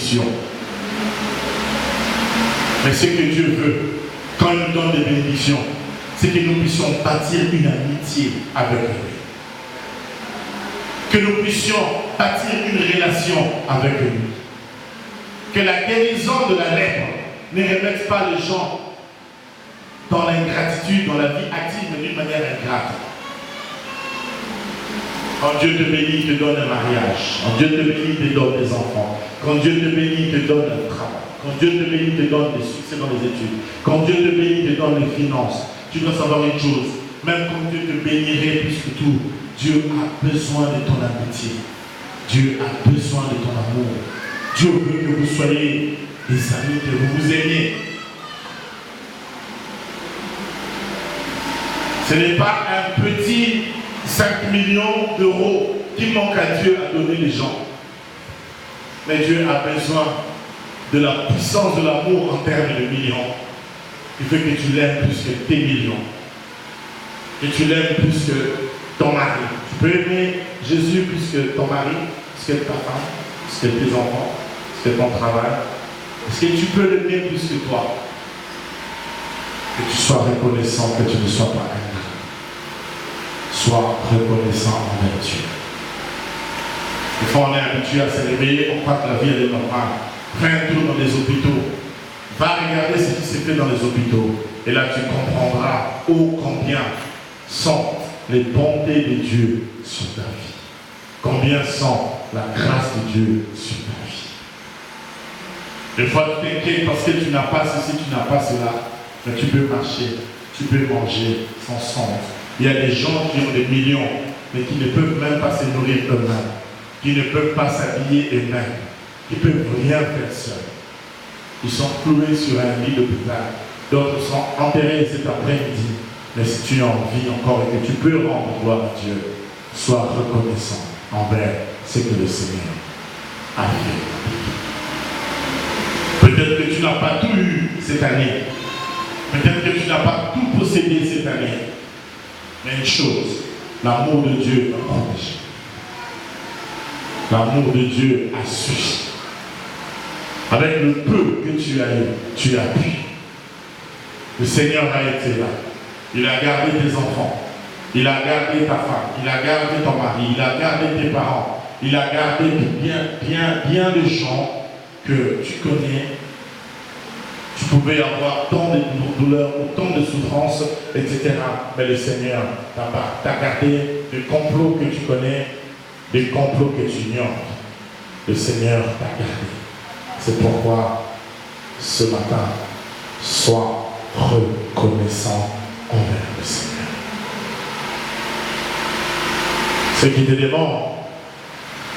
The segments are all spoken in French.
bénédictions. Mais ce que Dieu veut, quand il nous donne des bénédictions, c'est que nous puissions bâtir une amitié avec lui. Que nous puissions bâtir une relation avec lui. Que la guérison de la lèpre ne remette pas les gens dans l'ingratitude, dans la vie active, mais d'une manière ingrate. Quand Dieu te bénit, il te donne un mariage. Quand Dieu te bénit, il te donne des enfants. Quand Dieu te bénit, il te donne un travail. Quand Dieu te bénit, il te donne des succès dans les études. Quand Dieu te bénit, il te donne les finances. Tu dois savoir une chose. Même quand Dieu te bénirait plus que tout, Dieu a besoin de ton amitié. Dieu a besoin de ton amour. Dieu veut que vous soyez des amis, que vous vous aimiez. Ce n'est pas un petit 5 millions d'euros qui manque à Dieu à donner les gens. Mais Dieu a besoin de la puissance de l'amour en termes de millions. Il veut que tu l'aimes plus que tes millions. Que tu l'aimes plus que ton mari. Tu peux aimer Jésus plus que ton mari, plus que ta femme, plus que tes enfants, plus que ton travail. Est-ce que tu peux l'aimer plus que toi? Que tu sois reconnaissant, que tu ne sois pas ingrat. Sois reconnaissant envers Dieu. Des fois, on est habitué à se réveiller, on croit que la vie elle est normale. Fais un tour dans les hôpitaux. Va regarder ce qui s'est fait dans les hôpitaux. Et là, tu comprendras ô combien sont les bontés de Dieu sur ta vie. Combien sont la grâce de Dieu sur ta vie. Des fois, tu t'inquiètes parce que tu n'as pas ceci, tu n'as pas cela. Mais tu peux marcher, tu peux manger sans sonde. Il y a des gens qui ont des millions, mais qui ne peuvent même pas se nourrir eux-mêmes, qui ne peuvent pas s'habiller eux-mêmes, qui ne peuvent rien faire seuls. Ils sont cloués sur un lit d'hôpital. D'autres sont enterrés cet après-midi. Mais si tu as envie encore et que tu peux rendre gloire à Dieu, sois reconnaissant envers ce que le Seigneur a fait. Peut-être que tu n'as pas tout eu cette année. Peut-être que tu n'as pas tout possédé cette année. Mais une chose, l'amour de Dieu a protégé. L'amour de Dieu a suffi. Avec le peu que tu as eu, tu as pu. Le Seigneur a été là. Il a gardé tes enfants. Il a gardé ta femme. Il a gardé ton mari. Il a gardé tes parents. Il a gardé bien de gens que tu connais. Tu pouvais avoir tant de douleurs, tant de souffrances, etc. Mais le Seigneur t'a gardé des complots que tu connais, des complots que tu ignores. Le Seigneur t'a gardé. C'est pourquoi, ce matin, sois reconnaissant envers le Seigneur. Ce qui te demande,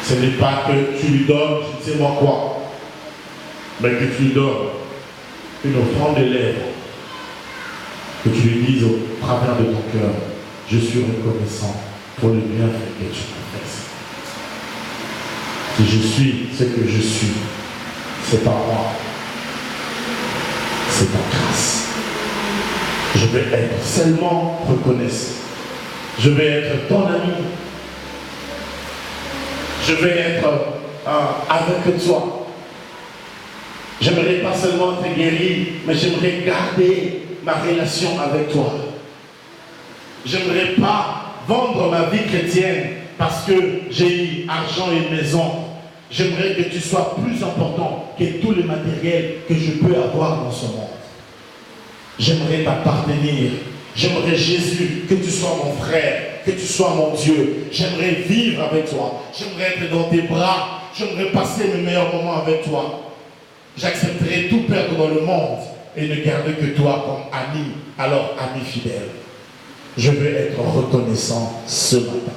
ce n'est pas que tu lui donnes, je ne sais moi quoi, mais que tu lui donnes une offrande de lèvres, que tu lui dises au travers de ton cœur, je suis reconnaissant pour le bienfait que tu m'as fait. Si je suis ce que je suis, c'est pas moi, c'est ta grâce. Je vais être seulement reconnaissant. Je vais être ton ami. Je vais être avec toi. J'aimerais pas seulement te guérir, mais j'aimerais garder ma relation avec toi. J'aimerais pas vendre ma vie chrétienne parce que j'ai eu argent et maison. J'aimerais que tu sois plus important que tout le matériel que je peux avoir dans ce monde. J'aimerais t'appartenir. J'aimerais Jésus, que tu sois mon frère, que tu sois mon Dieu. J'aimerais vivre avec toi. J'aimerais être dans tes bras. J'aimerais passer mes meilleurs moments avec toi. J'accepterai tout perdre dans le monde et ne garder que toi comme ami, alors ami fidèle. Je veux être reconnaissant ce matin.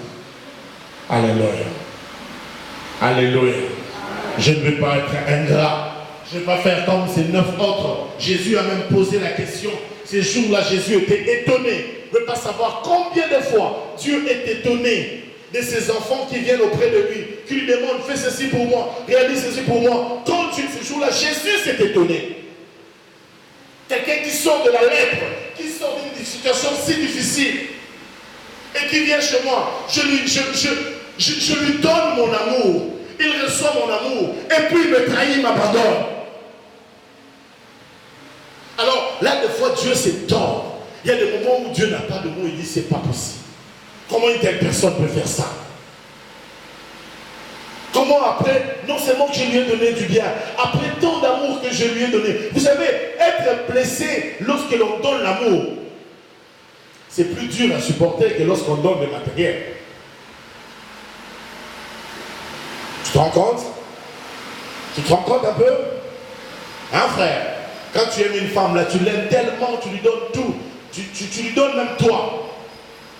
Alléluia. Alléluia. Je ne veux pas être ingrat. Je ne vais pas faire comme ces 9 autres. Jésus a même posé la question. Ces jours-là, Jésus était étonné. Il ne veut pas savoir combien de fois Dieu est étonné de ses enfants qui viennent auprès de lui, qui lui demandent, fais ceci pour moi, réalise ceci pour moi. Quand ce jour-là, Jésus s'est étonné. Quelqu'un qui sort de la lèpre, qui sort d'une situation si difficile, et qui vient chez moi, je lui donne mon amour, il reçoit mon amour, et puis il me trahit, il m'abandonne. Alors, là, des fois, Dieu s'étonne. Il y a des moments où Dieu n'a pas de mots, il dit, c'est pas possible. Comment une telle personne peut faire ça? Comment après, non seulement que je lui ai donné du bien, après tant d'amour que je lui ai donné. Vous savez, être blessé lorsque l'on donne l'amour, c'est plus dur à supporter que lorsqu'on donne le matériel. Tu te rends compte? Tu te rends compte un peu? Hein, frère? Quand tu aimes une femme, là, tu l'aimes tellement, tu lui donnes tout. Tu lui donnes même toi.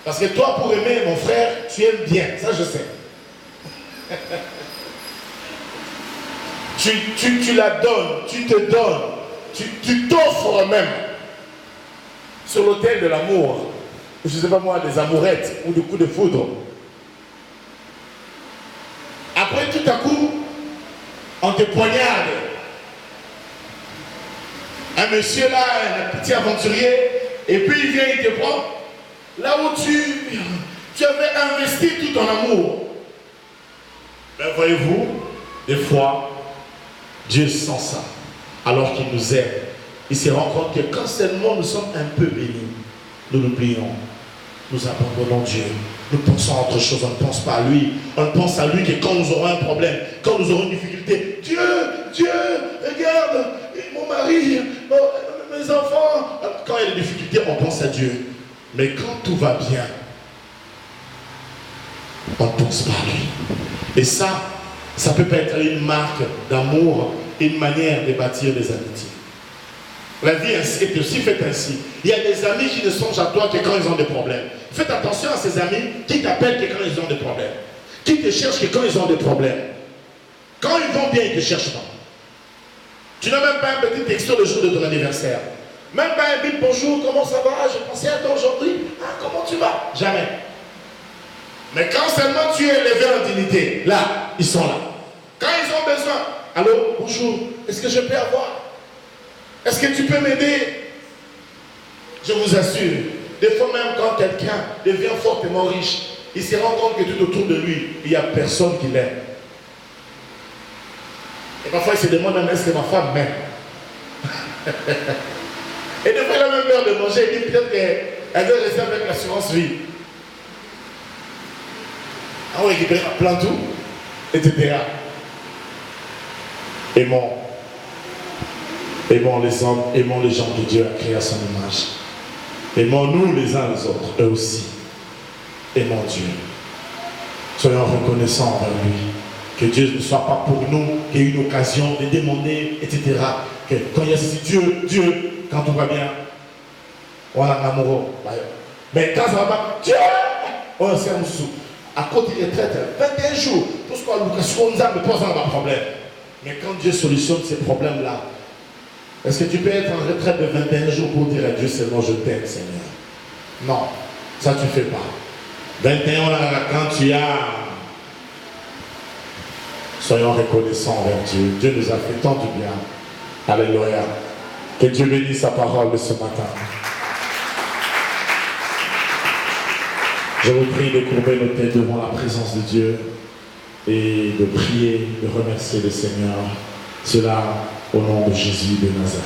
Parce que toi, pour aimer mon frère, tu aimes bien. Ça, je sais. Tu la donnes, tu te donnes, tu t'offres même sur l'autel de l'amour. Je ne sais pas moi, des amourettes ou des coups de foudre. Après, tout à coup, on te poignarde. Un monsieur là, un petit aventurier, et puis il vient, il te prend là où tu avais investi tout ton amour. Ben voyez-vous, des fois, Dieu sent ça, alors qu'il nous aime. Il se rend compte que quand seulement nous sommes un peu bénis, nous l'oublions, nous abandonnons Dieu. Nous pensons à autre chose, on ne pense pas à lui. On ne pense à lui que quand nous aurons un problème, quand nous aurons une difficulté. Dieu, regarde, mon mari, mes enfants. Quand il y a des difficultés, on pense à Dieu. Mais quand tout va bien, on ne pense pas à lui. Et ça peut pas être une marque d'amour, une manière de bâtir des amitiés. La vie est aussi faite ainsi. Il y a des amis qui ne songent à toi que quand ils ont des problèmes. Faites attention à ces amis qui t'appellent que quand ils ont des problèmes. Qui te cherchent que quand ils ont des problèmes. Quand ils vont bien, ils ne te cherchent pas. Tu n'as même pas un petit texto le jour de ton anniversaire. Même pas un bip bonjour, comment ça va? J'ai pensé à toi aujourd'hui. Ah, comment tu vas? Jamais. Mais quand seulement tu es élevé en dignité, là, ils sont là. Quand ils ont besoin, allô, bonjour, est-ce que je peux avoir? Est-ce que tu peux m'aider? Je vous assure, des fois même quand quelqu'un devient fortement riche, il se rend compte que tout autour de lui, il n'y a personne qui l'aime. Et parfois il se demande même, est-ce que ma femme m'aime? Et des fois il a même peur de manger, il dit peut-être qu'elle doit rester avec l'assurance vie. On récupère plein tout, etc. Aimons les hommes, aimons les gens que Dieu a créés à son image. Aimons-nous les uns les autres, eux aussi. Aimons Dieu. Soyons reconnaissants envers lui. Que Dieu ne soit pas pour nous, qu'il y ait une occasion de demander, etc. Que quand il y a ceci, Dieu, quand tout va bien, on a un amoureux. Mais quand ça va pas, Dieu, on a un sous. À côté des retraites, 21 jours, pour ce qu'on a, ne pose pas de problème. Mais quand Dieu solutionne ces problèmes-là, est-ce que tu peux être en retraite de 21 jours pour dire à Dieu seulement je t'aime, Seigneur? Non, ça tu ne fais pas. 21 là, quand tu as... Soyons reconnaissants envers Dieu. Dieu nous a fait tant du bien. Alléluia. Que Dieu bénisse sa parole ce matin. Je vous prie de courber nos têtes devant la présence de Dieu et de prier, de remercier le Seigneur. Cela au nom de Jésus de Nazareth.